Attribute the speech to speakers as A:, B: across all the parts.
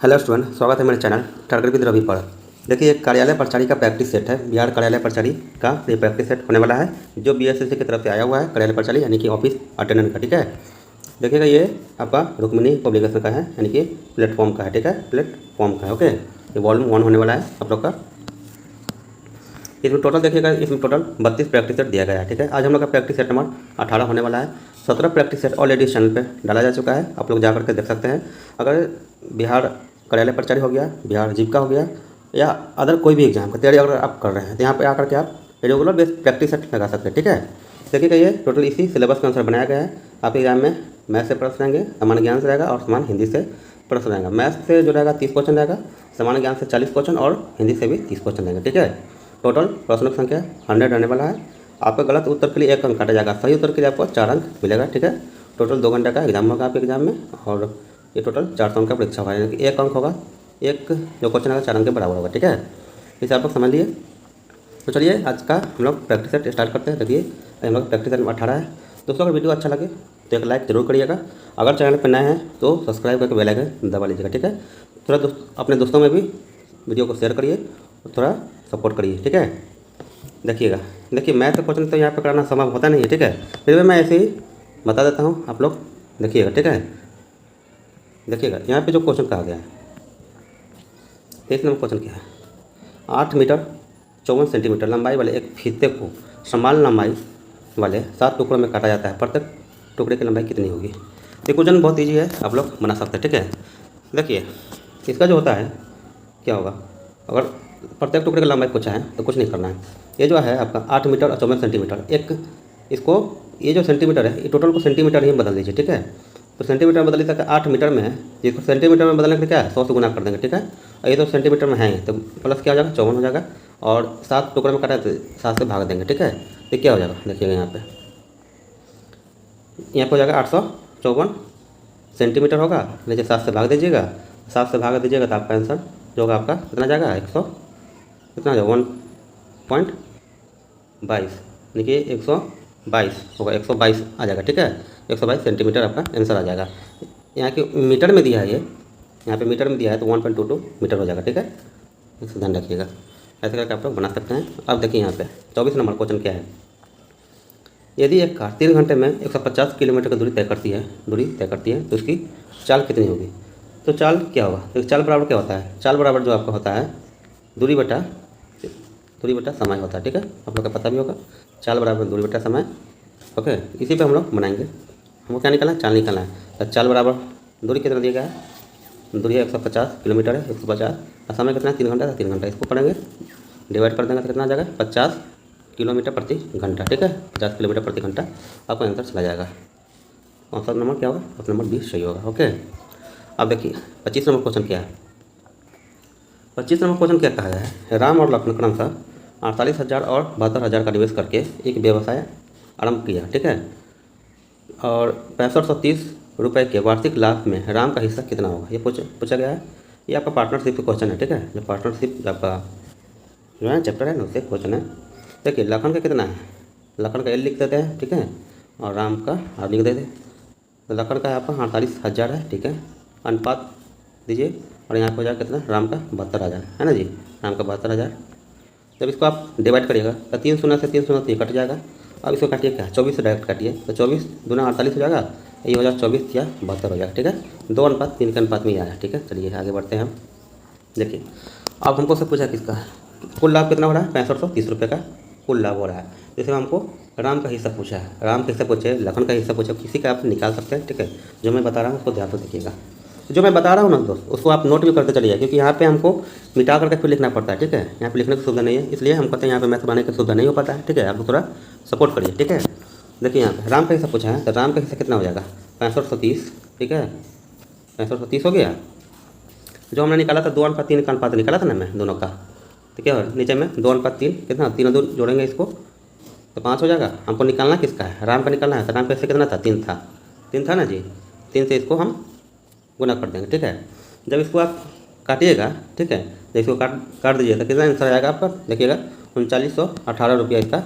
A: Hello student, स्वागत है मेरे चैनल टारगेट विद रवि पर। देखिए, एक कार्यालय प्राचार्य का प्रैक्टिस सेट है। बिहार कार्यालय प्राचार्य का ये प्रैक्टिस सेट होने वाला है, जो बीएसएससी की तरफ से आया हुआ है। कार्यालय प्राचार्य यानी कि ऑफिस अटेंडेंट का, ठीक है। देखिएगा, ये आपका रुक्मिणी पब्लिकेशन का है, यानी कि प्लेटफॉर्म का है, ठीक है। प्लेटफॉर्म का है, ओके। ये वॉल्यूम 1 होने वाला है आप लोग का। इसमें टोटल देखिएगा, इसमें टोटल 32 प्रैक्टिस सेट दिया गया है, ठीक है। आज हम लोग का प्रैक्टिस सेट नंबर 18 होने वाला है। 17 प्रैक्टिस सेट ऑलरेडी चैनल पे डाला जा चुका है, आप लोग जा करके देख सकते हैं। अगर बिहार कार्यालय प्राचार्य हो गया, बिहार जीविका हो गया, या अदर कोई भी एग्जाम का तैयारी अगर आप कर रहे हैं, तो यहाँ पे आकर के आप रेगुलर बेस प्रैक्टिस सेट लगा सकते हैं, ठीक है। देखिएगा, ये टोटल इसी सिलेबस के अनुसार बनाया गया है। आपके एग्जाम में मैथ से प्रश्न रहेंगे, सामान्य ज्ञान से रहेगा और सामान्य हिंदी से प्रश्न रहेगा। मैथ से जो रहेगा 30 क्वेश्चन रहेगा, सामान्य ज्ञान से 40 क्वेश्चन और हिंदी से भी 30 क्वेश्चन रहेंगे, ठीक है। टोटल प्रश्नों की संख्या 100 रहने वाला है। आपका गलत उत्तर के लिए 1 अंक काटा जाएगा, सही उत्तर के लिए आपको 4 अंक मिलेगा, ठीक है। टोटल 2 घंटे का एग्जाम होगा आपके एग्जाम में, और ये टोटल 400 अंक का परीक्षा होगा, यानी कि 1 अंक होगा, एक जो क्वेश्चन आएगा 4 अंक के बराबर होगा, ठीक है। इसे आप लोग समझ लिए। तो चलिए, आज का हम लोग प्रैक्टिस सेट स्टार्ट करते हैं। देखिए, हम लोग प्रैक्टिस सेट 18 है। दोस्तों, अगर वीडियो अच्छा लगे तो एक लाइक जरूर करिएगा। अगर चैनल पर नए हैं तो सब्सक्राइब करके बेल आइकन दबा लीजिएगा, ठीक है। थोड़ा अपने दोस्तों में भी वीडियो को शेयर करिए और थोड़ा सपोर्ट करिए, ठीक है। देखिए, मैथ का क्वेश्चन तो यहाँ पर कराना संभव होता नहीं है, ठीक है। फिर भी मैं ऐसे ही बता देता हूँ, आप लोग देखिएगा, ठीक है। देखिएगा, यहाँ पे जो क्वेश्चन कहा गया है, 23 नंबर क्वेश्चन क्या है। 8 मीटर 54 सेंटीमीटर लंबाई वाले एक फीते को समान लंबाई वाले 7 टुकड़ों में काटा जाता है। प्रत्येक टुकड़े की लंबाई कितनी होगी। ये क्वेश्चन बहुत ईजी है, आप लोग बना सकते हैं, ठीक है। देखिए, इसका जो होता है क्या होगा, अगर प्रत्येक टुकड़े की लंबाई पूछा है तो कुछ नहीं करना है। ये जो है आपका 8 मीटर और 54 सेंटीमीटर, एक इसको ये जो सेंटीमीटर है, ये टोटल को सेंटीमीटर ही बदल दीजिए, ठीक है। तो सेंटीमीटर में बदल दीजिए, 8 मीटर में है, इसको सेंटीमीटर में बदलने के लिए क्या है, 100 से गुना कर देंगे, ठीक है। और ये तो सेंटीमीटर में है, तो प्लस क्या हो जाएगा, 54 हो जाएगा। और 7 टुकड़े में काटा है तो 7 से भाग देंगे, ठीक है। तो क्या हो जाएगा, देखिएगा यहाँ पे हो जाएगा 854 सेंटीमीटर होगा। नीचे 7 से भाग दीजिएगा, 7 से भाग दीजिएगा तो आपका आंसर जो होगा आपका कितना जाएगा, 100 कितना जाएगा 1.22, देखिए 122 होगा, 122 आ जाएगा, ठीक है। 122 सेंटीमीटर आपका आंसर आ जाएगा। यहाँ के मीटर में दिया है, ये यहाँ पे मीटर में दिया है तो 1.22 मीटर हो जाएगा, ठीक है। इसका ध्यान रखिएगा, ऐसे करके आप लोग बना सकते हैं। अब देखिए यहाँ पे 24 नंबर क्वेश्चन क्या है। यदि एक कार 3 घंटे में 150 किलोमीटर की दूरी तय करती है तो उसकी चाल कितनी होगी। तो चाल क्या होगा, तो चाल बराबर क्या होता है, चाल बराबर जो आपका होता है दूरी बटा समय होता है, ठीक है। आप लोग का पता भी होगा, चाल बराबर दूरी बटा समय, ओके। इसी पे हम लोग बनाएंगे। हमको क्या निकालना है, चाल निकालना है। तो चाल बराबर दूरी कितना दिया गया है, दूरी है 150 किलोमीटर है, 150 और समय कितना है 3 घंटा, 3 घंटा इसको पढ़ेंगे, डिवाइड कर देंगे तो कितना आ जाएगा 50 किलोमीटर प्रति घंटा, ठीक है। 50 किलोमीटर प्रति घंटा आपका आंसर चला जाएगा। ऑप्शन नंबर क्या होगा, ऑप्शन नंबर 20 सही होगा, ओके। अब देखिए 25 नंबर क्वेश्चन क्या है। 25 नंबर क्वेश्चन क्या कहा गया है। राम और लखन क्रमशः 48,000 और 72,000 का निवेश करके एक व्यवसाय आरंभ किया, ठीक है। और 6530 रुपये के वार्षिक लाभ में राम का हिस्सा कितना होगा, ये पूछा गया है। ये आपका पार्टनरशिप का क्वेश्चन है, ठीक है। जो पार्टनरशिप आपका जो है चैप्टर है ना, उससे क्वेश्चन है। देखिए, लखन का कितना है, लखन का एल लिख देते हैं, ठीक है, और राम का आर लिख देते हैं। तो लखन का है आपका 48,000 है, ठीक है। अनुपात दीजिए और यहाँ पर हो जाएगा कितना, राम का 72,000 है ना जी, राम का 72,000। जब इसको आप डिवाइड करिएगा तो 3 शून्य से 3 शून्य तो ये कट जाएगा। अब इसको काटिए क्या, 24 से डायरेक्ट काटिए, तो 24 दूना 48 हो जाएगा, ये हो जाएगा 24 या 72 हो जाएगा, ठीक है। 2:3 के अनुपात में ही आया, ठीक है। चलिए आगे बढ़ते हैं हम। देखिए, अब हमको से पूछा किसका है, कुल लाभ कितना हो रहा है, 6530 रुपये का कुल लाभ हो रहा है। जैसे हमको राम का हिस्सा पूछा है, राम का हिस्सा पूछे, लखन का हिस्सा पूछे, किसी का आप निकाल सकते हैं, ठीक है। जो मैं बता रहा हूँ उसको ध्यान से देखिएगा। जो मैं बता रहा हूँ ना दोस्त, उसको आप नोट भी करते चलिए, क्योंकि यहाँ पे हमको मिटा करके फिर लिखना पड़ता है, ठीक है। यहाँ पे लिखने की सुविधा नहीं है, इसलिए हम कहते हैं यहाँ पे मैथ बनाने की सुविधा नहीं हो पाता है, ठीक है। आप थोड़ा सपोर्ट करिए, ठीक है। देखिए, यहाँ पे राम का हिस्सा पूछा है, तो राम का हिस्सा कितना हो जाएगा 6530, ठीक है। 6530 हो गया। जो हमने निकाला था 2:3 का अनुपात निकाला था ना मैं दोनों का, तो क्या हो नीचे में 2:3 कितना, 3 2 जोड़ेंगे इसको तो 5 हो जाएगा। हमको निकालना किसका है, राम का निकालना है। तो राम का हिस्सा कितना था, 3 था ना जी, 3 से इसको हम गुना कर देंगे, ठीक है। जब इसको आप काटिएगा, ठीक है, जब इसको काट दीजिए तो कितना आंसर आएगा आपका, देखिएगा 3918 रुपया इसका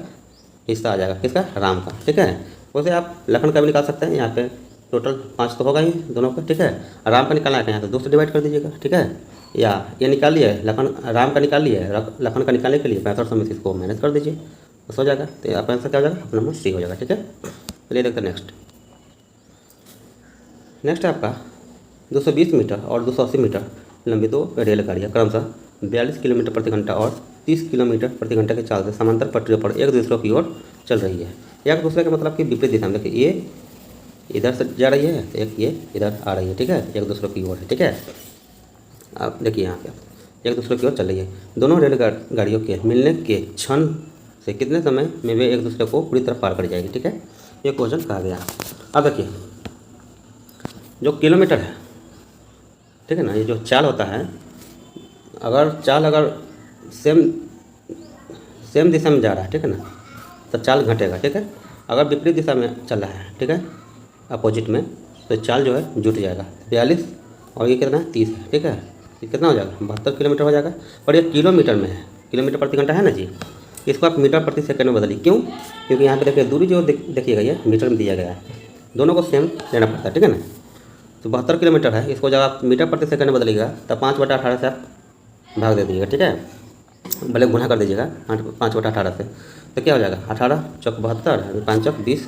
A: हिस्सा आ जाएगा, किसका, राम का, ठीक है। वैसे आप लखन का भी निकाल सकते हैं, यहाँ पे टोटल 5 तो होगा ही दोनों का, ठीक है। राम का निकालना है यहाँ तो 2 से डिवाइड कर दीजिएगा, ठीक है। या ये निकाल लिए लखन, राम का निकाल लिए, लखन का निकालने के लिए 65 में से इसको माइनस कर दीजिए, बस हो जाएगा। तो आपका आंसर क्या हो जाएगा, ऑप्शन नंबर सी हो जाएगा, ठीक है। चलिए देखते हैं नेक्स्ट है आपका 220 मीटर और 280 मीटर लंबी 2 रेलगाड़ियाँ क्रमशः 42 किलोमीटर प्रति घंटा और 30 किलोमीटर प्रति घंटा के चाल से समांतर पटरियों पर एक दूसरे की ओर चल रही है। एक दूसरे के मतलब कि विपरीत दिशा में, देखिए ये इधर से जा रही है तो एक ये इधर आ रही है, ठीक है, एक दूसरे की ओर है, ठीक है। आप देखिए यहाँ पे एक दूसरे की ओर चल रही है। दोनों रेलगाड़ियों के मिलने के क्षण से कितने समय में वे एक दूसरे को पूरी तरह पार कर जाएगी, ठीक है, ये क्वेश्चन कहा गया। अब देखिए जो किलोमीटर है, ठीक है ना, ये जो चाल होता है, अगर सेम दिशा में जा रहा है, ठीक है ना, तो चाल घटेगा, ठीक है। अगर विपरीत दिशा में चल रहा है, ठीक है, अपोजिट में, तो चाल जो है जुट जाएगा। 42 और ये कितना है 30 है, ठीक है। ये कितना हो जाएगा 72 किलोमीटर हो जाएगा। और ये किलोमीटर में है, किलोमीटर प्रति घंटा है ना जी, इसको आप मीटर प्रति सेकंड में बदलिए। क्यों? क्योंकि यहाँ पे देखिए दूरी जो देखिएगा ये मीटर में दिया गया है, दोनों को सेम लेना पड़ता है, ठीक है ना। तो 72 किलोमीटर है, इसको जब आप मीटर प्रति सेकंड में बदलिएगा तब 5/18 से आप भाग दे दीजिएगा, ठीक है, भले गुना कर दीजिएगा 5/18 से, तो क्या हो जाएगा 18 चौक 72 5 चौक 20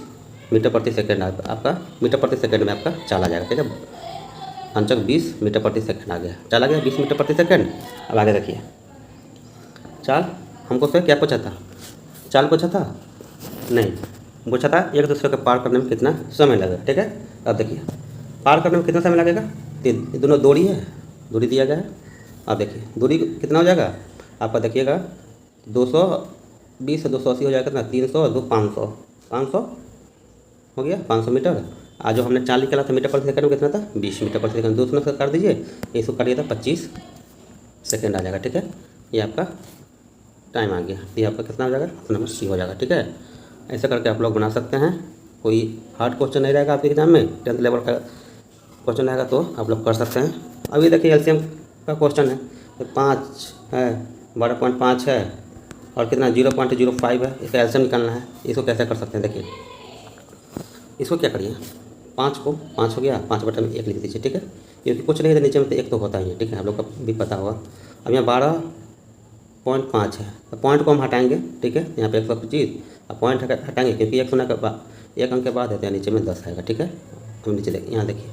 A: मीटर प्रति सेकंड आपका मीटर प्रति सेकंड में आपका चाल आ जाएगा, ठीक है। 5 चौक 20 मीटर प्रति सेकंड आ गया, चाल आ गया 20 मीटर प्रति सेकंड। अब आगे देखिए चाल हमको से क्या पूछा था, चाल पूछा था नहीं, पूछा था एक दूसरे को पार करने में कितना समय लगेगा, ठीक है। अब देखिए पार करने में कितना समय लगेगा, तो दोनों दूरी है, दूरी दिया गया है। अब देखिए दूरी कितना हो जाएगा आपका, देखिएगा 220 से 280 हो जाएगा कितना 300 2 500 हो गया 500 मीटर। आज जो हमने चाल निकाला था मीटर प्रति सेकंड में कितना था 20 मीटर प्रति सेकंड, 200 से कर दीजिए, इसको काटिए तो 25 सेकंड आ जाएगा, ठीक है। ये आपका टाइम आ गया, ये आपका कितना हो जाएगा ऑप्शन नंबर सी हो जाएगा, ठीक है। ऐसा करके आप लोग बना सकते हैं, कोई हार्ड क्वेश्चन नहीं रहेगा आपके एग्जाम में, 10th लेवल का क्वेश्चन रहेगा तो आप लोग कर सकते हैं। अभी देखिए एलसीएम का क्वेश्चन है, तो 5 है 12.5 है और कितना 0.05 है, इसका एलसीएम निकालना है। इसको कैसे कर सकते हैं, देखिए इसको क्या करिए 5 को 5 हो गया 5/1 लिख दीजिए, ठीक है, क्योंकि कुछ नहीं है नीचे में तो 1 तो होता ही है, ठीक है, आप लोग का भी पता होगा। अब यहाँ 12.5 है, तो पॉइंट को हम हटाएंगे, ठीक है, यहाँ पे 125 अब पॉइंट हटाएंगे क्योंकि 1 शून्य के बाद 1 अंक के बाद है तो नीचे में 10 आएगा, ठीक है। हम नीचे देखिए यहाँ देखिए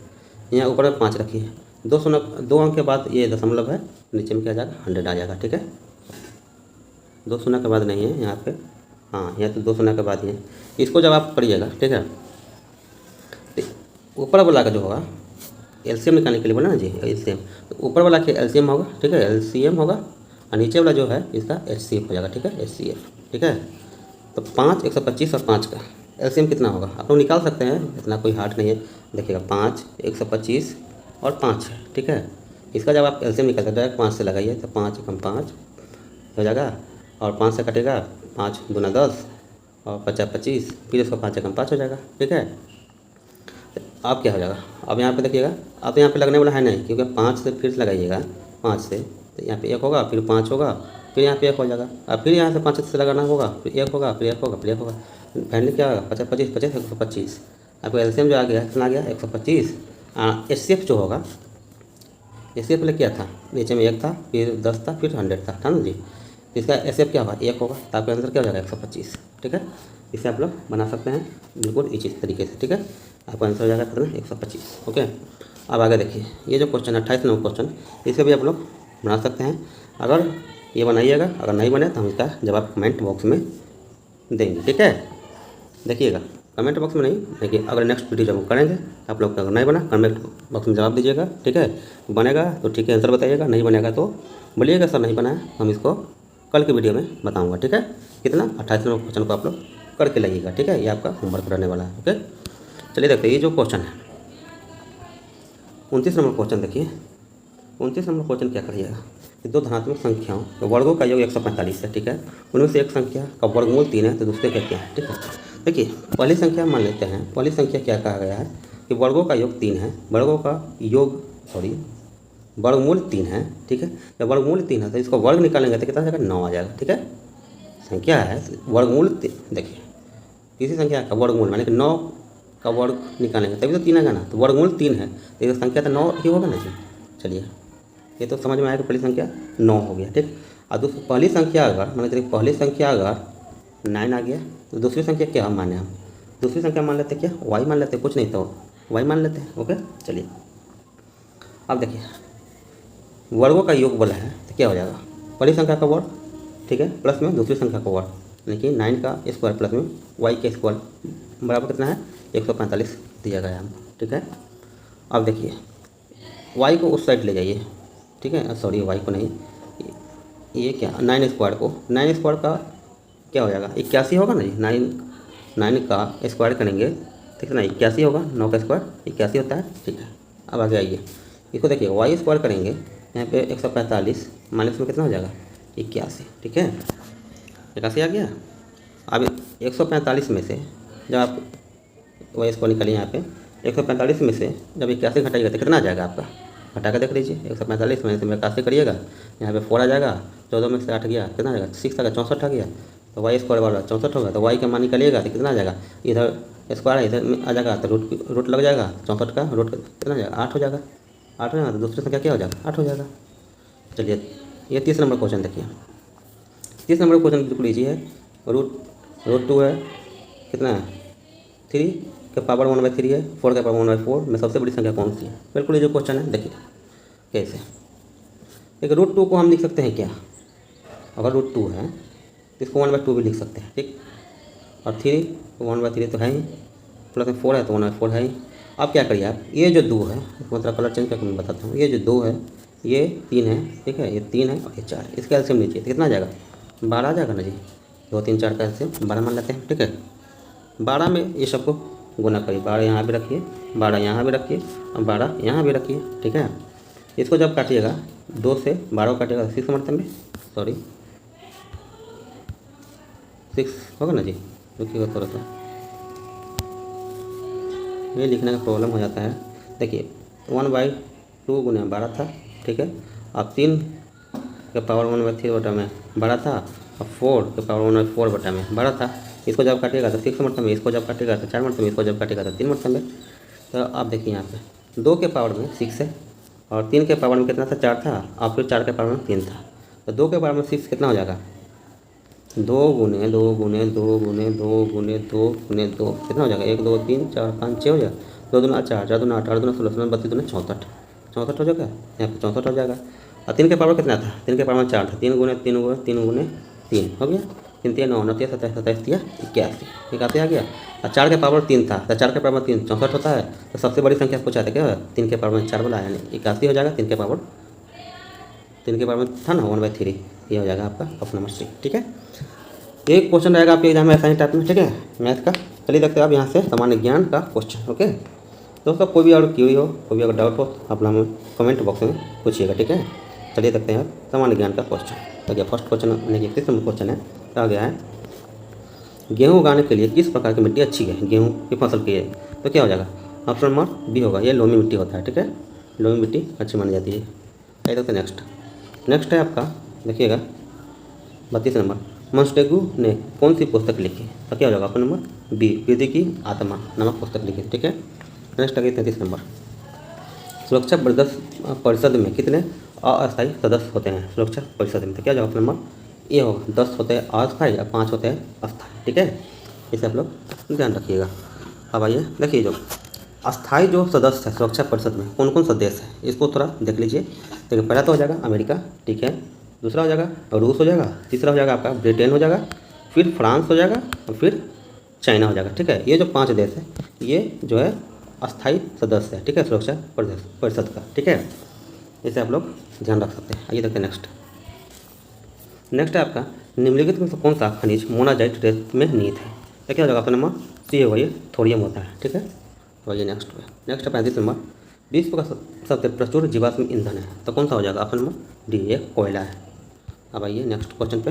A: यहाँ ऊपर में 5 रखिए, 2 अंक के बाद ये दशमलव है, नीचे में क्या आ जाएगा 100 आ जाएगा, ठीक है। 2 शून्य के बाद नहीं है यहाँ पे, हाँ यहाँ तो 2 शून्य के बाद ही है। इसको जब आप करिएगा, ठीक है, तो ऊपर वाला का जो होगा एलसीएम निकालने के लिए बोला ना जी, एलसीएम, तो ऊपर वाला के एलसीएम होगा, ठीक है, एलसीएम होगा, और नीचे वाला जो है इसका एचसीएफ हो जाएगा, ठीक है, एचसीएफ, ठीक है। तो 5 125 और 5 का एलसीएम कितना होगा आप लोग निकाल सकते हैं, इतना कोई हार्ड नहीं है। देखिएगा 5 125 और 5 है, ठीक है। इसका जब आप एलसीएम निकाल सकते हैं 5 से लगाइए तो 5 × 5 हो जाएगा, और 5 से कटेगा 5 दूना 10 और 50 25, फिर इसको 5 × 5 हो जाएगा, ठीक है। अब क्या हो जाएगा, अब यहाँ पे देखिएगा, अब यहाँ पे लगने वाला है नहीं, क्योंकि 5 से फिर से लगाइएगा 5 से, तो यहाँ पे 1 होगा, फिर 5 होगा, फिर यहाँ पे 1 हो जाएगा, अब फिर यहाँ से 5 से लगाना होगा, फिर 1 होगा, फिर 1 होगा, फिर 1 होगा, फाइनली क्या होगा 50 25 50 125। आपको एलसीएम जो आ गया कितना आ गया 125। एचसीएफ जो होगा, एचसीएफ पहले क्या था, नीचे में 1 था, फिर 10 था, फिर 100 था ना जी, तो इसका एचसीएफ क्या होगा 1 होगा, तो आपका आंसर क्या हो जाएगा 125, ठीक है। इसे आप लोग बना सकते हैं बिल्कुल इसी तरीके से, ठीक है, आपका आंसर हो जाएगा कितना 125, ओके। अब आगे देखिए ये जो क्वेश्चन है 28 नंबर क्वेश्चन, इसे भी आप लोग बना सकते हैं। अगर ये बनाइएगा, अगर नहीं बने तो हम इसका जवाब कमेंट बॉक्स में देंगे, ठीक है। देखिएगा कमेंट बॉक्स में नहीं, देखिए अगर नेक्स्ट वीडियो जब हम करेंगे आप लोग अगर नहीं बना कमेंट बॉक्स में जवाब दीजिएगा, ठीक है। बनेगा तो ठीक है आंसर बताइएगा, नहीं बनेगा तो बोलिएगा सर नहीं बना है, हम इसको कल के वीडियो में बताऊँगा, ठीक है। कितना 28 नंबर क्वेश्चन को आप लोग करके लाइएगा, ठीक है, ये आपका होमवर्क रहने वाला है, ओके। चलिए देखते हैं ये जो क्वेश्चन है 29 नंबर क्वेश्चन, देखिए 29 नंबर क्वेश्चन क्या करिएगा कि 2 धनात्मक संख्याओं के वर्गों का योग 145 है, ठीक है, उनमें से एक संख्या का वर्गमूल 3 है तो दूसरे का क्या है, ठीक है। देखिए पहली संख्या मान लेते हैं, पहली संख्या क्या कहा गया है कि वर्गों का योग 3 है, वर्गमूल 3 है, ठीक है। जब वर्गमूल 3 है तो इसको वर्ग निकालेंगे तो कितना आ जाएगा 9 आ जाएगा, ठीक है। संख्या है वर्गमूल, देखिए किसी संख्या का वर्गमूल माने कि 9 का वर्ग निकालेंगे तभी तो 3 आएगा ना, तो वर्गमूल 3 है तो ये संख्या तो 9 ही होगा ना जी। चलिए ये तो समझ में आया कि पहली संख्या 9 हो गया, ठीक। और पहली संख्या अगर मान लीजिए पहली संख्या अगर 9 आ गया तो दूसरी संख्या क्या हम माने, हम दूसरी संख्या मान लेते क्या, y मान लेते, कुछ नहीं तो y मान लेते हैं। ओके चलिए अब देखिए वर्गों का योग बोला है तो क्या हो जाएगा, पहली संख्या का वर्ग, ठीक है, प्लस में दूसरी संख्या का वर्ग, यानी कि 9 का स्क्वायर प्लस में y का स्क्वायर बराबर कितना है 145 दिया गया है हमको, ठीक है। अब देखिए y को उस साइड ले जाइए, ठीक है, सॉरी y को नहीं, ये क्या 9 स्क्वायर को, 9 स्क्वायर का क्या हो जाएगा 81 होगा ना जी। 9 का स्क्वायर करेंगे ठीक है ना, 81 होगा, 9 का स्क्वायर 81 होता है, ठीक है। अब आगे आइए इसको देखिए y स्क्वायर करेंगे यहाँ पे 145 माइनस में कितना हो जाएगा 81, ठीक है, 81 आ गया। अब 145 में से जब आप y स्क्वायर निकालिए यहाँ पे 145 में से जब 81 घटाइएगा तो कितना आ जाएगा आपका, घटा कर देख लीजिए 145 में से 81 करिएगा, यहाँ पे 4 आ जाएगा, 14 में से 8 गया कितना आ जाएगा 6 आ गया, 64 आ गया, तो वाई स्क्वायर वाला 64 होगा, तो y का मान निकालिएगा तो कितना आ जाएगा, इधर स्क्वायर है इधर में आ जाएगा तो रूट लग जाएगा, 64 का रूट कितना आ जाएगा 8 हो जाएगा, 8 हो जाएगा तो दूसरी संख्या क्या हो जाएगा 8 हो जाएगा। चलिए ये 30 नंबर क्वेश्चन देखिए, 30 नंबर क्वेश्चन बिल्कुल ईजी है, रूट 2 है कितना है 3 के पावर 1/3 है, 4 के पावर 1/4 में सबसे बड़ी संख्या कौन सी है, बिल्कुल ये जो क्वेश्चन है देखिए कैसे। देखिए रूट 2 को हम लिख सकते हैं क्या, अगर रूट 2 है तो इसको 1/2 भी लिख सकते हैं, ठीक, और 3 1/3 तो है ही, प्लस में 4 है तो 1/4 है ही। अब क्या करिए आप, ये जो 2 है इसको मतलब कलर चेंज करके मैं बताता हूँ, ये जो 2 है ये 3 है, ठीक है, ये 3 है और ये 4 है, इसका एलसीएम लीजिए तो कितना आ जाएगा 12 आ जाएगा ना जी, 2 3 4 का एलसीएम 12 मान लेते हैं, ठीक है। 12 में ये सबको गुना करिए, 12 यहाँ भी रखिए, 12 यहाँ भी रखिए और 12 यहाँ भी रखिए, ठीक है। इसको जब काटिएगा 2 से 12 को काटिएगा 6 मतलब में, सॉरी 6 होगा ना जी, रुकिएगा थोड़ा सा, ये लिखने का प्रॉब्लम हो जाता है। देखिए 1/2 गुना 12 था, ठीक है, अब 3 के पावर 1/3 बटा में 12 था और 4 के पावर 1/4 बटा में 12 था, इसको जब काटिएगा तो 6 मतलब में, इसको जब काटिएगा तो 4 मतलब में, इसको जब काटिएगा तो 3 मतलब में। तो आप देखिए यहाँ पे 2 के पावर में 6 है और 3 के पावर में कितना था 4 था और फिर 4 के पावर में 3 था, तो 2 के पावर में 6 कितना हो जाएगा 2 गुने 2 गुने 2 गुने 2 गुने 2 गुने 2 कितना हो जाएगा 1 2 3 4 5 6 हो जाएगा, 2 दूना 4 4 दूना 8 8 दूना 16 16 32 दूना 64 64 हो जाएगा, यहाँ पे 64 हो जाएगा। और 3 के पावर कितना था, 3 के पावर में 4 था, 3 गुने 3 गुने 3 गुने 3 हो गया, 3 3 9 9 3 27 27 3 81 81 आ गया। और 4 के पावर 3 था तो 4 के पावर 3 64 होता है, तो सबसे बड़ी संख्या पूछा था क्या 3 के पावर में 4 बोला, यानी 81 हो जाएगा, 3 के पावर में था ना 1/3, ये हो जाएगा आपका ऑप्शन नंबर सी, ठीक है। एक क्वेश्चन रहेगा आपके एग्जाम में ऐसा ही टाइप में, ठीक है, मैथ का। चलिए देखते हैं आप यहाँ से सामान्य ज्ञान का क्वेश्चन। ओके दोस्तों, कोई भी अगर क्यूरी हो, कोई भी अगर डाउट हो तो आप हमें कमेंट बॉक्स में पूछिएगा, ठीक है। चलिए देखते हैं आप सामान्य ज्ञान का क्वेश्चन। तो क्या फर्स्ट क्वेश्चन यानी कि 30 नंबर क्वेश्चन है, कहा गया है गेहूँ उगाने के लिए किस प्रकार की मिट्टी अच्छी है, गेहूँ की फसल की है, तो क्या हो जाएगा ऑप्शन नंबर बी होगा, ये लोमी मिट्टी होता है, ठीक है, लोमी मिट्टी अच्छी मानी जाती है। चलिए देखते हैं नेक्स्ट है आपका, देखिएगा 32 नंबर, मॉन्टेग्यू ने कौन सी पुस्तक लिखी, तो क्या हो जाएगा ऑप्शन नंबर बी, विधि की आत्मा नामक पुस्तक लिखी, ठीक है। नेक्स्ट आगे 33 नंबर, सुरक्षा परिषद में कितने अस्थायी सदस्य होते हैं, सुरक्षा परिषद में, तो क्या होगा ऑप्शन नंबर ए होगा, 10 होते हैं अस्थायी और 5 होते हैं अस्थायी, ठीक है, इसे आप लोग ध्यान रखिएगा। अब आइए देखिए जो अस्थायी जो सदस्य है सुरक्षा परिषद में कौन कौन सा देश है, इसको थोड़ा देख लीजिए। देखिए पहला तो हो जाएगा अमेरिका, ठीक है, दूसरा हो जाएगा रूस हो जाएगा, तीसरा हो जाएगा आपका ब्रिटेन हो जाएगा, फिर फ्रांस हो जाएगा और फिर चाइना हो जाएगा, ठीक है। ये जो 5 देश है ये जो है अस्थायी सदस्य है, ठीक है, सुरक्षा परिषद का, ठीक है, इसे आप लोग ध्यान रख सकते हैं। आइए देखते हैं नेक्स्ट है आपका निम्नलिखित में से कौन सा खनिज मोनाजाइट रेत में निहित है, तो क्या हो जाएगा ऑप्शन नंबर सी होगा, ये थोरियम होता है, ठीक है। तो आइए नेक्स्ट है 35 नंबर, विश्व का सबसे प्रचुर जीवाश्म ईंधन है, तो कौन सा हो जाएगा ऑप्शन नंबर डी, ये कोयला है। अब आइए नेक्स्ट क्वेश्चन पे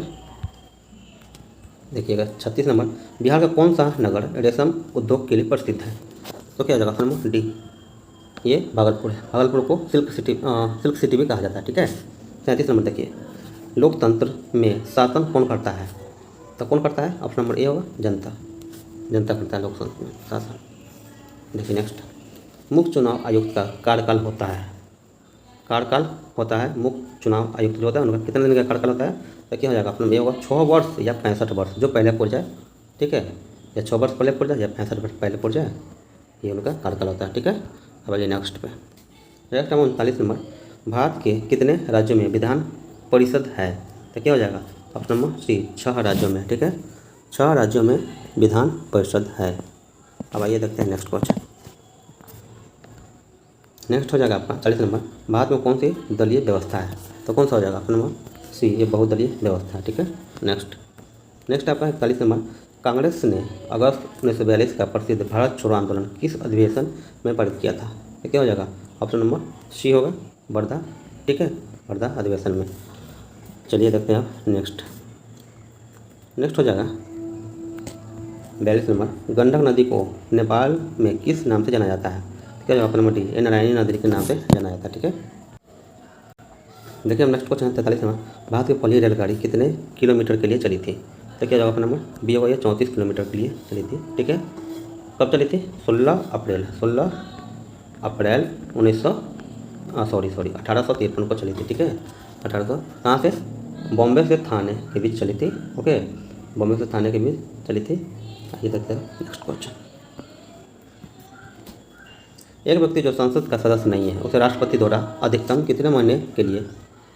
A: देखिएगा 36 नंबर, बिहार का कौन सा नगर रेशम उद्योग के लिए प्रसिद्ध है, तो क्या हो जाएगा ऑप्शन नंबर डी, ये भागलपुर है, भागलपुर को सिल्क सिटी भी कहा जाता है, ठीक है। 37 नंबर देखिए, लोकतंत्र में शासन कौन करता है, तो कौन करता है ऑप्शन नंबर ए होगा जनता करता है लोकतंत्र में शासन। देखिए नेक्स्ट, मुख्य चुनाव आयुक्त का कार्यकाल होता है, कार्यकाल होता है मुख्य चुनाव आयुक्त जो होता है उनका कितने दिन का कार्यकाल होता है, तो क्या हो जाएगा अपना ये होगा 6 वर्ष या 65 वर्ष, जो पहले पूर जाए, ठीक है, या 6 वर्ष पहले पूर जाए या 65 वर्ष पहले पूर जाए, ये उनका कार्यकाल होता है, ठीक है। अब आइए नेक्स्ट पे, नेक्स्ट नंबर 39 नंबर, भारत के कितने राज्यों में विधान परिषद है, तो क्या हो जाएगा ऑप्शन नंबर सी 6 राज्यों में, ठीक है, 6 राज्यों में विधान परिषद है। अब आइए देखते हैं नेक्स्ट क्वेश्चन, नेक्स्ट हो जाएगा आपका 40 नंबर, भारत में कौन सी दलीय व्यवस्था है, तो कौन सा हो जाएगा ऑप्शन नंबर सी, ये बहुदलीय व्यवस्था है, ठीक है। नेक्स्ट आपका 41 नंबर, कांग्रेस ने अगस्त 1942 का प्रसिद्ध भारत छोड़ो आंदोलन किस अधिवेशन में पारित किया था, तो क्या हो जाएगा ऑप्शन नंबर सी होगा वर्धा, ठीक है, वर्धा अधिवेशन में। चलिए देखते हैं आप नेक्स्ट हो जाएगा 42 नंबर, गंडक नदी को नेपाल में किस नाम से जाना जाता है, तो क्या होगा ऑप्शन नंबर डी, ये नारायणी नदी के नाम से जाना जाता है, ठीक है। देखिए हम नेक्स्ट क्वेश्चन 43 नंबर, भारत की पहली रेलगाड़ी कितने किलोमीटर के लिए चली थी, तो क्या होगा ऑप्शन नंबर बी होगा, ये 34 किलोमीटर के लिए चली थी, ठीक है। कब चली थी, 16 अप्रैल 1853 को चली थी, ठीक है, 1800 कहाँ से, बॉम्बे से थाने के बीच चली थी, ओके, बॉम्बे से थाने के बीच चली थी। आइए देखते हैं नेक्स्ट क्वेश्चन, एक व्यक्ति जो संसद का सदस्य नहीं है उसे राष्ट्रपति द्वारा अधिकतम कितने महीने के लिए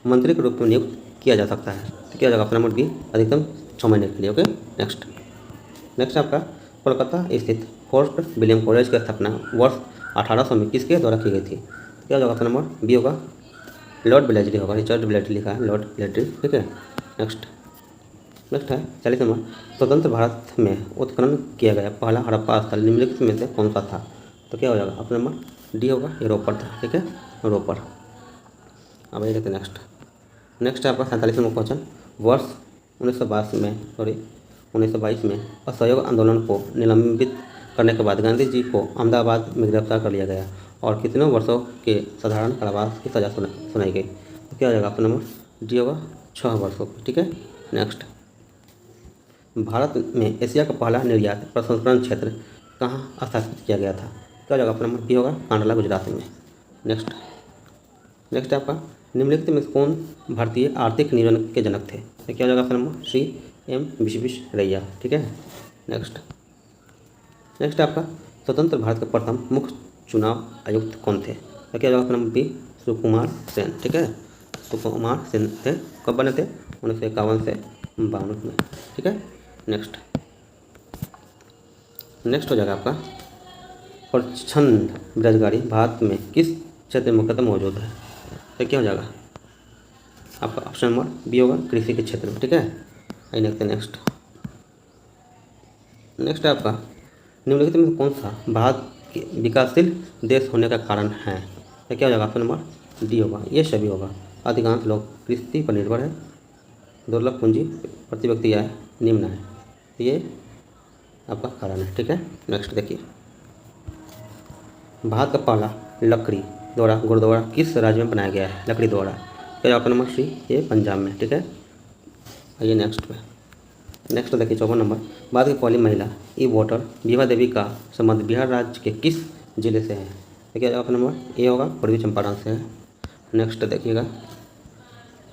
A: मंत्री के रूप में नियुक्त किया जा सकता है, तो क्या जाएगा ऑप्शन नंबर बी, अधिकतम 6 महीने के लिए, ओके। नेक्स्ट आपका कोलकाता स्थित फोर्ट विलियम कॉलेज की स्थापना वर्ष 1800 में किसके द्वारा की गई थी, तो क्या होगा ऑप्शन नंबर बी होगा, लॉर्ड ब्लेजली होगा, रिचर्ड ब्लेजली लिखा है, लॉर्ड ब्लेजली, ठीक है। नेक्स्ट है 40 नंबर, स्वतंत्र भारत में उत्खनन किया गया पहला हड़प्पा स्थल निम्नलिखित में से कौन सा था, तो क्या हो जाएगा ऑप्शन नंबर डी होगा, ये रोपर था, ठीक है, रोपर। अब ये देखते हैं नेक्स्ट है आपका 47 नंबर क्वेश्चन, वर्ष 1922 में असहयोग आंदोलन को निलंबित करने के बाद गांधी जी को अहमदाबाद में गिरफ्तार कर लिया गया और कितने वर्षों के साधारण कारावास की सजा सुनाई गई, तो क्या हो जाएगा ऑप्शन नंबर डी होगा 6 वर्षों की, ठीक है। नेक्स्ट, भारत में एशिया का पहला निर्यात प्रसंस्करण क्षेत्र कहाँ स्थापित किया गया था, क्या हो जाएगा ऑप्शन नंबर बी होगा, कांडला गुजरात में। नेक्स्ट आपका निम्नलिखित में कौन भारतीय आर्थिक नियोजन के जनक थे, तो क्या हो जाएगा option number C, M Visvesvaraya, ठीक है। नेक्स्ट आपका स्वतंत्र भारत के प्रथम मुख्य चुनाव आयुक्त कौन थे, तो क्या हो जाएगा option number B, Sukumar Sen, ठीक है, सुकुमार सेन थे, कब बने थे 1951 से 52 में, ठीक है। नेक्स्ट हो जाएगा आपका प्रच्छन्न बेरोजगारी भारत में किस क्षेत्र में मुख्यतः मौजूद है, तो क्या हो जाएगा आपका ऑप्शन नंबर बी होगा, कृषि के क्षेत्र में, ठीक है। आइए देखते हैं नेक्स्ट आपका निम्नलिखित में कौन सा भारत के विकासशील देश होने का कारण है, तो क्या हो जाएगा ऑप्शन नंबर डी होगा, ये सभी होगा, अधिकांश लोग कृषि पर निर्भर है, दुर्लभ पूंजी प्रति व्यक्ति आय निम्न है, ये आपका कारण है, ठीक है। नेक्स्ट देखिए, भारत का पहला लकड़ी द्वारा गुरुद्वारा किस राज्य में बनाया गया है, लकड़ी द्वारा, क्या ऑप्शन नंबर सी, ये पंजाब में, ठीक है। आइए नेक्स्ट देखिए 54 नंबर, भारत की पहली महिला ई वोटर विभा देवी का संबंध बिहार राज्य के किस जिले से है, तो क्या ऑप्शन नंबर ए होगा, पूर्वी चंपारण से है। नेक्स्ट देखिएगा,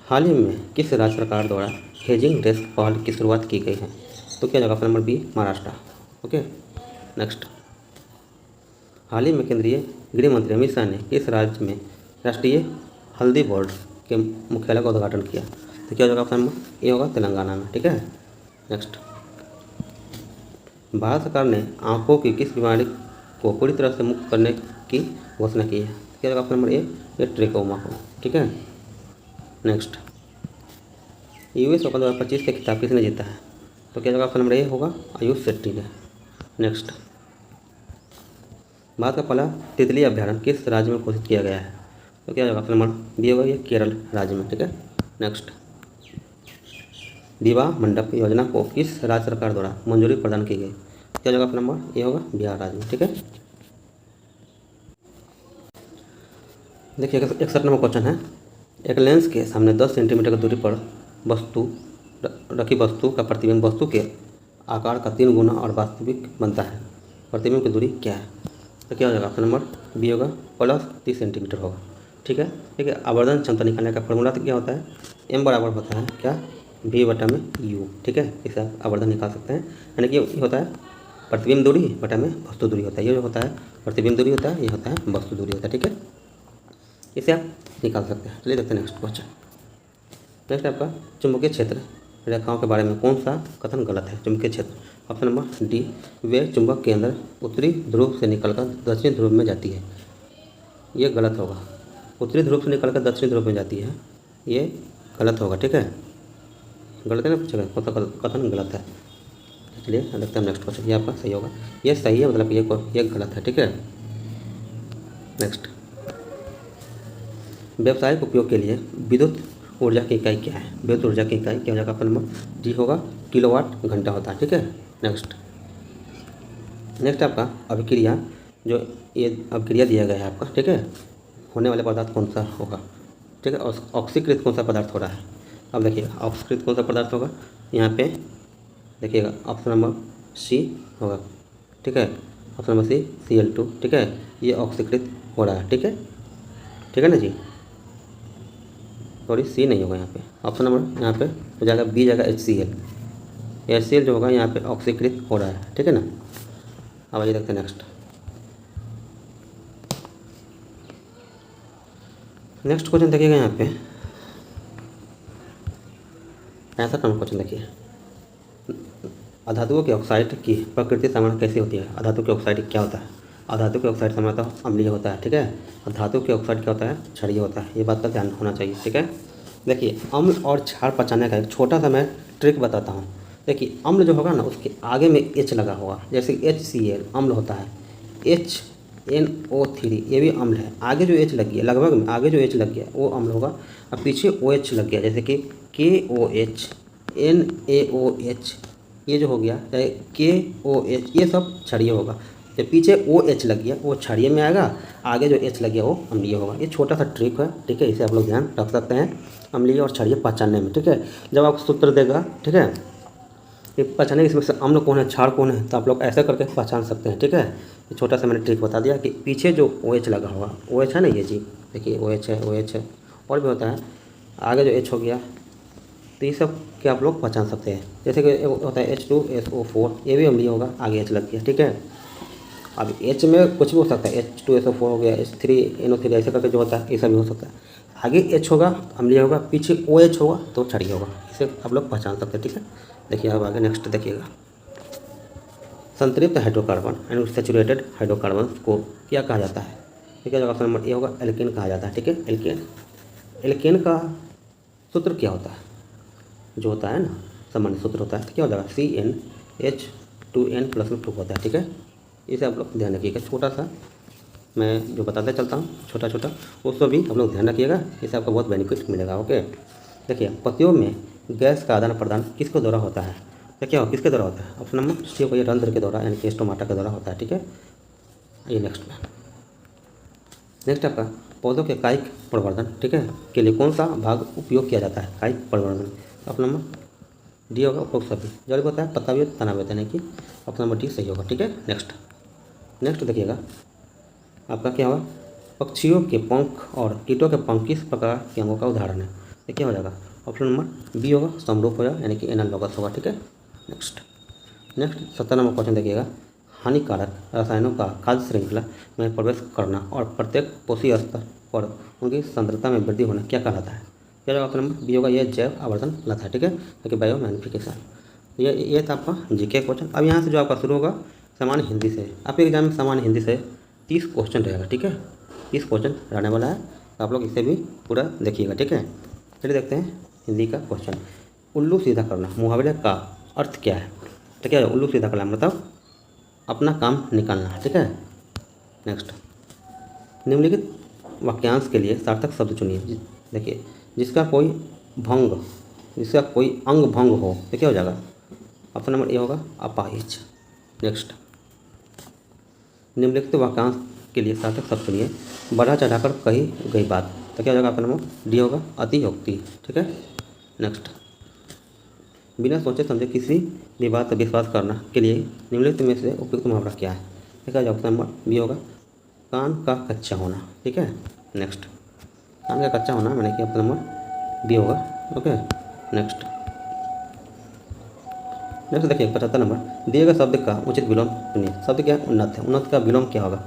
A: हाल ही में किस राज्य सरकार द्वारा हेजिंग डेस्क पहल की शुरुआत की गई है, तो क्या जगह option number B, Maharashtra, okay. Next, हाल ही में केंद्रीय गृह मंत्री अमित शाह ने किस राज्य में राष्ट्रीय हल्दी बोर्ड के मुख्यालय का उद्घाटन किया, तो क्या जगह ऑप्शन नंबर ए होगा, तेलंगाना में, ठीक है। नेक्स्ट, भारत सरकार ने आंखों की किस बीमारी को पूरी तरह से मुक्त करने की घोषणा की है, क्या जगह ऑप्शन नंबर ए, ये ट्रिकोमा को, ठीक है। नेक्स्ट, यूएस ओपन 2025 के खिताब किसने जीता है, तो क्या जगह ऑप्शन नंबर ए होगा, आयुष शेट्टी ने। नेक्स्ट, भारत का पहला तितली अभ्यारण्य किस राज्य में घोषित किया गया है, तो क्या जगह ऑप्शन नंबर बी होगा, ये केरल राज्य में, ठीक है। नेक्स्ट, विवाह मंडप योजना को किस राज्य सरकार द्वारा मंजूरी प्रदान की गई, क्या जगह ऑप्शन नंबर ए होगा, बिहार राज्य में, ठीक है। देखिए 61 नंबर क्वेश्चन है, एक लेंस के सामने 10 सेंटीमीटर की दूरी पर रखी वस्तु का प्रतिबिंब वस्तु के आकार का 3 गुना और वास्तविक बनता है, प्रतिबिंब की दूरी क्या है, तो क्या हो जाएगा ऑप्शन नंबर बी होगा प्लस 30 सेंटीमीटर होगा। ठीक है, ठीक है। आवर्धन क्षमता निकालने का फॉर्मूला तो क्या होता है, m बराबर होता है क्या, v बटा में u। ठीक है, इससे आप आवर्धन निकाल सकते हैं। यानी कि ये होता है प्रतिबिंब दूरी बटा में वस्तु दूरी होता है, ये जो होता है प्रतिबिंब दूरी होता है, ये होता है वस्तु दूरी होता है। ठीक है, इसे आप निकाल सकते हैं। चलिए देखते हैं नेक्स्ट क्वेश्चन। नेक्स्ट आपका चुंबकीय क्षेत्र रेखाओं के बारे में कौन सा कथन गलत है। चुंबकीय क्षेत्र ऑप्शन नंबर डी, वे चुंबक के अंदर उत्तरी ध्रुव से निकलकर दक्षिणी ध्रुव में जाती है, ये गलत होगा। उत्तरी ध्रुव से निकलकर दक्षिणी ध्रुव में जाती है, ये गलत होगा। ठीक है, गलत है ना, पूछेगा कौन सा कथन गलत है। चलिए देखते हैं नेक्स्ट क्वेश्चन, ये आपका सही होगा, ये सही है मतलब ये गलत है। ठीक है, नेक्स्ट व्यावसायिक उपयोग के लिए विद्युत ऊर्जा की इकाई क्या है। विद्युत ऊर्जा की इकाई क्या हो जाएगा, ऑप्शन नंबर डी होगा किलोवाट घंटा होता है। ठीक है, नेक्स्ट आपका अभिक्रिया, जो ये अभिक्रिया दिया गया है आपका, ठीक है, होने वाले पदार्थ कौन सा होगा। ठीक है, और ऑक्सीकृत कौन सा पदार्थ हो रहा है। अब देखिएगा ऑक्सीकृत कौन सा पदार्थ होगा, यहाँ पे देखिएगा ऑप्शन नंबर सी होगा। ठीक है, ऑप्शन नंबर सी Cl2। ठीक है, ये ऑक्सीकृत हो रहा है। ठीक है ना जी, सॉरी सी नहीं होगा यहाँ पे, ऑप्शन नंबर यहाँ पे हो जाएगा बी जाएगा HCl जो होगा यहाँ पे ऑक्सीकृत हो रहा है। ठीक है ना, अब आइए देखते हैं नेक्स्ट क्वेश्चन देखिएगा यहाँ पे 65 नंबर क्वेश्चन देखिए, अधातुओं के ऑक्साइड की प्रकृति सामान्य कैसी होती है। अधातु के ऑक्साइड क्या होता है, अधातु के ऑक्साइड सामान्यतः अम्लीय होता है। ठीक है, और धातु के ऑक्साइड क्या होता है, क्षारीय होता है, ये बात का ध्यान होना चाहिए। ठीक है, देखिए अम्ल और क्षार पहचानने का एक छोटा सा मैं ट्रिक बताता हूँ। देखिए अम्ल जो होगा ना उसके आगे में H लगा होगा, जैसे HCl अम्ल होता है, HNO3 ये भी अम्ल है, आगे जो H लग गया लगभग में आगे जो H लग गया वो अम्ल होगा, और पीछे OH लग गया जैसे कि KOH NaOH ये जो हो गया चाहे KOH ये सब क्षारीय होगा। जब पीछे OH लग गया वो क्षारीय में आएगा, आगे जो H लग गया वो अम्लीय होगा। ये छोटा सा ट्रिक है। ठीक है, इसे आप लोग ध्यान रख सकते हैं अम्लीय और क्षारीय पहचानने में। ठीक है, जब आपको सूत्र देगा, ठीक है, ये पहचाने इसमें से अम्ल कौन है क्षार कौन है, तो आप लोग ऐसा करके पहचान सकते हैं। ठीक है, ये छोटा सा मैंने ट्रिक बता दिया कि पीछे जो OH लगा होगा, OH है ना ये जी, देखिए OH है और भी होता है, आगे जो H हो गया, तो ये सब क्या आप लोग पहचान सकते हैं। जैसे कि होता है H2SO4 ये भी अम्लीय होगा, आगे H लग गया। ठीक है, अब H में कुछ भी हो सकता है, H2SO4 हो गया, H3NO3 ऐसे करके जो होता है ये सब भी हो सकता है। आगे H होगा अम्लीय होगा, पीछे OH होगा तो क्षारीय होगा, इसे आप लोग पहचान सकते हैं। ठीक है, देखिए अब आगे नेक्स्ट देखिएगा, संतृप्त हाइड्रोकार्बन एंड सैचुरेटेड हाइड्रोकार्बन को क्या कहा जाता है। ठीक है, ऑप्शन नंबर ए होगा एल्केन कहा जाता है। ठीक है, एल्केन का सूत्र क्या होता है, जो होता है ना सामान्य सूत्र होता है, तो क्या हो जाएगा CnH2n+2 होता है। ठीक है, इसे आप लोग ध्यान रखिएगा, छोटा सा मैं जो बताते चलता हूँ छोटा उसको भी आप लोग ध्यान रखिएगा, इससे आपको बहुत बेनिफिट मिलेगा। ओके, देखिए पतियों में गैस का आदान प्रदान किसके द्वारा होता है, तो क्या हो किसके द्वारा होता है, ऑप्शन नंबर सी को ये रंध्र के द्वारा यानी कि स्टोमाटा के द्वारा होता है। ठीक है, ये नेक्स्ट आपका पौधों के कायिक प्रवर्धन, ठीक है, के लिए कौन सा भाग उपयोग किया जाता है, कायिक प्रवर्धन। ऑप्शन नंबर डी होगा उपरोक्त सभी, जड़ होता है पत्ता भी तना भी होता है, यानी कि ऑप्शन नंबर डी सही होगा। ठीक है, नेक्स्ट देखिएगा आपका क्या होगा, पक्षियों के पंख और कीटों के पंख किस प्रकार के अंगों का उदाहरण है, ये क्या हो जाएगा, ऑप्शन नंबर बी होगा समरूप होगा यानी कि एनालॉगस होगा। ठीक है, नेक्स्ट 70 नंबर क्वेश्चन देखिएगा, हानिकारक रसायनों का खाद्य श्रृंखला में प्रवेश करना और प्रत्येक कोशीय स्तर पर उनकी सांद्रता में वृद्धि होना क्या कहलाता है, क्या जवाब ऑप्शन नंबर बी होगा, यह जैव आवर्धन कहलाता है। ठीक है, क्योंकि बायो मैग्निफिकेशन। ये था आपका जीके क्वेश्चन। अब यहाँ से जो आपका शुरू होगा सामान्य हिंदी से, आपके एग्जाम में सामान्य हिंदी से 30 क्वेश्चन रहेगा। ठीक है, 30 क्वेश्चन रहने वाला है, तो आप लोग इसे भी पूरा देखिएगा। ठीक है, चलिए देखते हैं हिंदी का क्वेश्चन। उल्लू सीधा करना मुहावरे का अर्थ क्या है, तो क्या है उल्लू सीधा करना मतलब अपना काम निकालना। ठीक है, नेक्स्ट निम्नलिखित वाक्यांश के लिए सार्थक शब्द चुनिए। देखिए जिसका कोई अंग भंग हो तो क्या हो जाएगा, ऑप्शन नंबर ए होगा अपाहिज। नेक्स्ट निम्नलिखित वाक्यांश के लिए सार्थक शब्द चुनिए, बढ़ा चढ़ाकर कही गई बात, तो क्या हो जाएगा, ऑप्शन नंबर डी होगा अतियोक्ति। ठीक है, नेक्स्ट बिना सोचे समझे किसी भी बात पर विश्वास करना के लिए निम्नलिखित में से उपयुक्त मुहावरा क्या है, ठीक है, ऑप्शन नंबर बी होगा कान का कच्चा होना, ठीक है। नेक्स्ट, कान का कच्चा होना मैंने कि ऑप्शन नंबर बी होगा। ओके, नेक्स्ट देखिए 75 नंबर, दिए गए शब्द का उचित विलोम चुनिए। शब्द क्या है? उन्नत है। उन्नत का विलोम क्या होगा?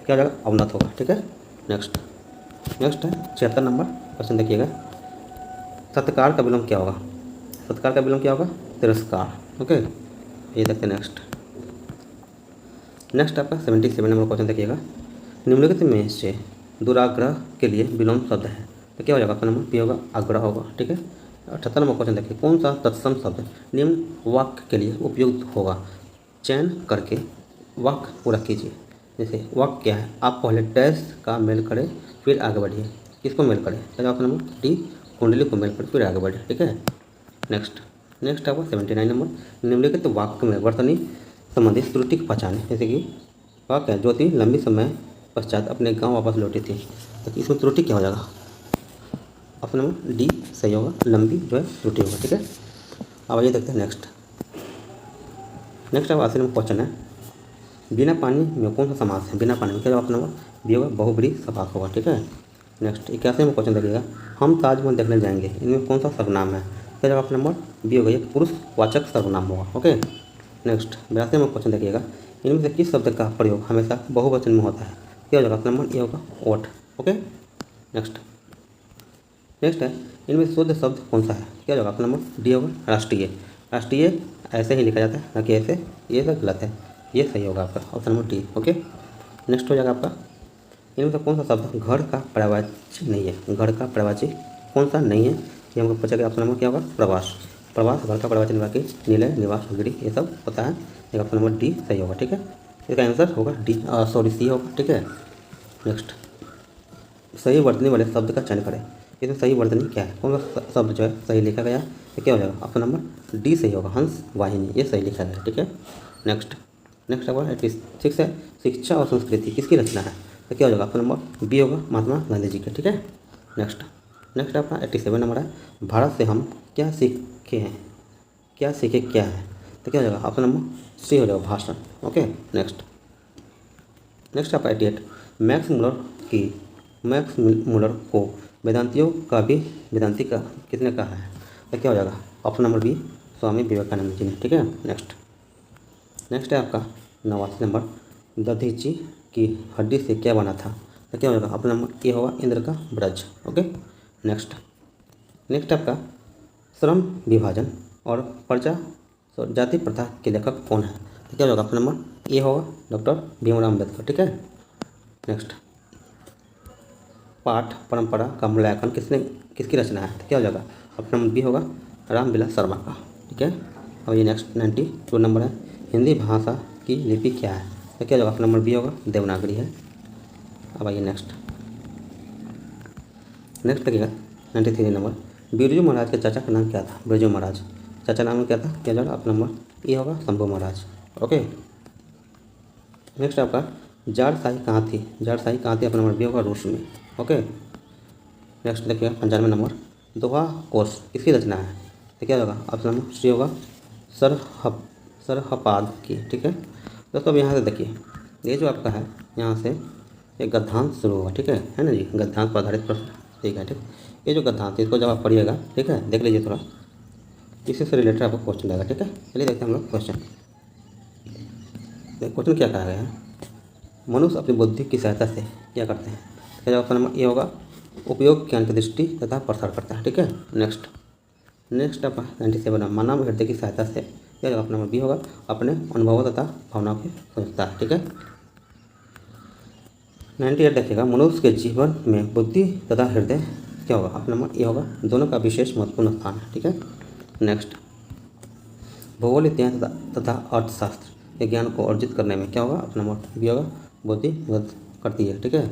A: क्या हो जाएगा? अवनत होगा, ठीक है। नेक्स्ट है 76 नंबर क्वेश्चन देखिएगा, सत्कार का विलोम क्या होगा? सत्कार का विलोम क्या होगा? तिरस्कार। ओके, ये देखते हैं। नेक्स्ट आपका 77 नंबर क्वेश्चन देखिएगा, निम्नलिखित में से दुराग्रह के लिए विलोम शब्द है, तो क्या हो जाएगा? आपका नंबर पी होगा, आग्रह होगा, ठीक है। 78 नंबर क्वेश्चन देखिए, कौन सा तत्सम शब्द निम्न वाक्य के लिए उपयुक्त होगा? चयन करके वाक्य पूरा कीजिए। जैसे वाक्य क्या है? आप पहले डैश का मेल करें फिर आगे बढ़िए। किसको मेल करें? क्या आपका नंबर डी, कुंडली को मेल करें फिर आगे बढ़िए, ठीक है। नेक्स्ट आपका 79 नंबर, निम्नलिखित वाक्य में वर्तनी संबंधित त्रुटि की पहचाने। जैसे कि वाक्य है, ज्योति लंबी समय पश्चात अपने गांव वापस लौटी थी, तो इसमें त्रुटि क्या हो जाएगा? ऑप्शन नंबर डी सही होगा, लंबी जो है त्रुटि होगा, ठीक है। अब आइए देखते हैं नेक्स्ट अब 80 नंबर क्वेश्चन है, बिना पानी में कौन सा समास है? बिना पानी में क्या ऑप्शन नंबर बी होगा, बहुब्रीहि समास होगा, ठीक है। नेक्स्ट 81 नंबर क्वेश्चन देखिएगा, हम ताजमहल देखने जाएंगे, इनमें कौन सा सर्वनाम है? क्या ऑप्शन नंबर बी होगा, एक पुरुषवाचक सर्वनाम होगा। ओके, नेक्स्ट 82 नंबर क्वेश्चन देखिएगा, इनमें से किस शब्द का प्रयोग हमेशा बहुवचन में होता है? क्या हो जाएगा? ऑप्शन नंबर ए होगा, ओट। ओके, नेक्स्ट है, इनमें शुद्ध शब्द कौन सा है? क्या होगा? ऑप्शन नंबर डी होगा, राष्ट्रीय। राष्ट्रीय ऐसे ही लिखा जाता है, ना कि ऐसे, ये सब गलत है, ये सही होगा आपका option number D. Okay, next हो जाएगा आपका, इनमें से कौन सा शब्द घर का पर्यायवाची नहीं है? घर का पर्यायवाची कौन सा नहीं है? ये हमको पूछा गया। ऑप्शन नंबर क्या होगा? प्रवास। प्रवास घर का पर्यायवाची निवासी, निलय, निवास, गृह, ये सब होता है। ये ऑप्शन नंबर डी सही होगा, ठीक है। इसका आंसर होगा डी, सी होगा, ठीक है। नेक्स्ट, सही वर्तनी वाले शब्द का चयन करें। इसमें सही वर्तनी क्या है? कौन सा शब्द जो है सही लिखा गया? तो क्या हो जाएगा? ऑप्शन नंबर डी सही होगा, हंस वाहिनी, ये सही लिखा गया, ठीक है। नेक्स्ट आपका 86 है, शिक्षा और संस्कृति किसकी रचना है? तो क्या हो जाएगा? ऑप्शन नंबर बी होगा, महात्मा गांधी जी के, ठीक है। नेक्स्ट आपका 87 नंबर है, भारत से हम क्या सीखे हैं? क्या सीखे क्या है? तो क्या हो जाएगा? ऑप्शन नंबर सी हो जाएगा, भाषण। ओके, नेक्स्ट आपका 88, मैक्स मुलर को वेदांतियों का भी वेदांती का किसने कहा है? तो क्या हो जाएगा? Option number B, Swami Vivekananda ji ने, ठीक है। नेक्स्ट है आपका 89 नंबर, दधीची की हड्डी से क्या बना था? तो क्या हो जाएगा? ऑप्शन नंबर ए होगा, इंद्र का ब्रज। ओके, नेक्स्ट आपका श्रम विभाजन और प्रजा जाति प्रथा के लेखक कौन है? तो क्या होगा? ऑप्शन नंबर ए होगा, डॉक्टर भीमराव अम्बेडकर, ठीक है। नेक्स्ट, पाठ परंपरा का मूल्यांकन किसकी रचना है? तो क्या हो जाएगा? ऑप्शन नंबर बी होगा, रामविलास शर्मा का, ठीक है। अब ये नेक्स्ट 92 नंबर है, हिंदी भाषा की लिपि क्या है? तो क्या होगा? ऑप्शन नंबर बी होगा, देवनागरी है। अब आइए नेक्स्ट देखिएगा 93 नंबर, बिरजू महाराज के चाचा का नाम क्या था? बिरजू महाराज चाचा नाम क्या था? क्या जाएगा? ऑप्शन नंबर ए होगा, शंभू महाराज। ओके, नेक्स्ट आपका जारशाही कहाँ थी? जारशाही कहाँ थी? ऑप्शन नंबर बी होगा, रूस में। ओके, नेक्स्ट देखिए 95 नंबर, दोहा कोर्स किसकी रचना है? तो क्या होगा? ऑप्शन नंबर सी होगा, सरहपाद की, ठीक है। दोस्तों अब यहाँ से देखिए, ये जो आपका है यहाँ से एक गद्यांश शुरू होगा, ठीक है ना जी, गद्यांश पर आधारित प्रश्न, ठीक है, ठीक। ये जो गद्यांश इसको जब आप पढ़िएगा, ठीक है, देख लीजिए थोड़ा, इसी से रिलेटेड आपको क्वेश्चन आएगा, ठीक है। चलिए देखते हैं हम लोग क्वेश्चन क्या कहा गया है, मनुष्य अपनी बुद्धि की सहायता से क्या करते हैं? क्या जवाब ऑप्शन नंबर ए होगा, उपयोग ज्ञान की दृष्टि तथा प्रसार करता है, ठीक है। नेक्स्ट आपका 97 मानव हृदय की सहायता से क्या जवाब नंबर बी होगा, अपने अनुभवों तथा भावनाओं की समझता है, ठीक है। 98 देखिएगा, मनुष्य के जीवन में बुद्धि तथा हृदय क्या होगा? ऑप्शन नंबर ए होगा, दोनों का विशेष महत्वपूर्ण स्थान है, ठीक है। नेक्स्ट, भूगोल इतिहास तथा अर्थशास्त्र के ज्ञान को अर्जित करने में क्या होगा? ऑप्शन नंबर बी होगा, बुद्धि मदद करती है, ठीक है।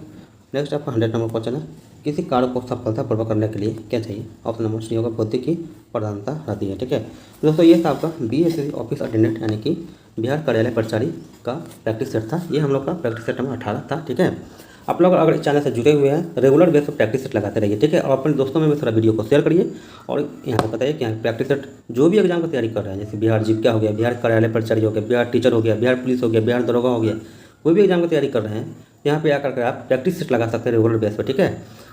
A: नेक्स्ट आपका 100 नंबर क्वेश्चन है, किसी कार्य को सफलतापूर्वक करने के लिए क्या चाहिए? ऑप्शन नंबर सी होगा, बुद्धि की प्रधानता रहती है, ठीक है। तो दोस्तों ये था आपका BSc ऑफिस अटेंडेंट यानी कि बिहार कार्यालय कर्मचारी का प्रैक्टिस सेट था। ये हम लोग का प्रैक्टिस सेट नंबर 18 था, ठीक है। आप लोग अगर इस चैनल से जुड़े हुए हैं, रेगुलर बेस पर प्रैक्टिस सेट लगाते रहिए, ठीक है। और अपने दोस्तों में भी थोड़ा वीडियो को शेयर करिए और यहाँ पर बताइए कि प्रैक्टिस सेट जो भी एग्जाम की तैयारी कर रहे हैं, जैसे बिहार जीविका हो गया, बिहार कार्यालय कर्मचारी हो गया, बिहार टीचर हो गया, बिहार पुलिस हो गया, बिहार दरोगा हो गया, कोई भी एग्जाम की तैयारी कर रहे हैं यहाँ पे आकर के आप प्रैक्टिस सेट लगा सकते हैं रेगुलर बेस पर, ठीक है।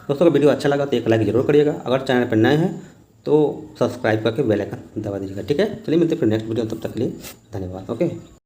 A: दोस्तों, अगर वीडियो अच्छा लगा तो एक लाइक जरूर करिएगा। अगर चैनल पर नए हैं तो सब्सक्राइब करके बेल आइकन दबा दीजिएगा, ठीक है। चलिए मिलते हैं फिर नेक्स्ट वीडियो, तब तक के लिए धन्यवाद। ओके।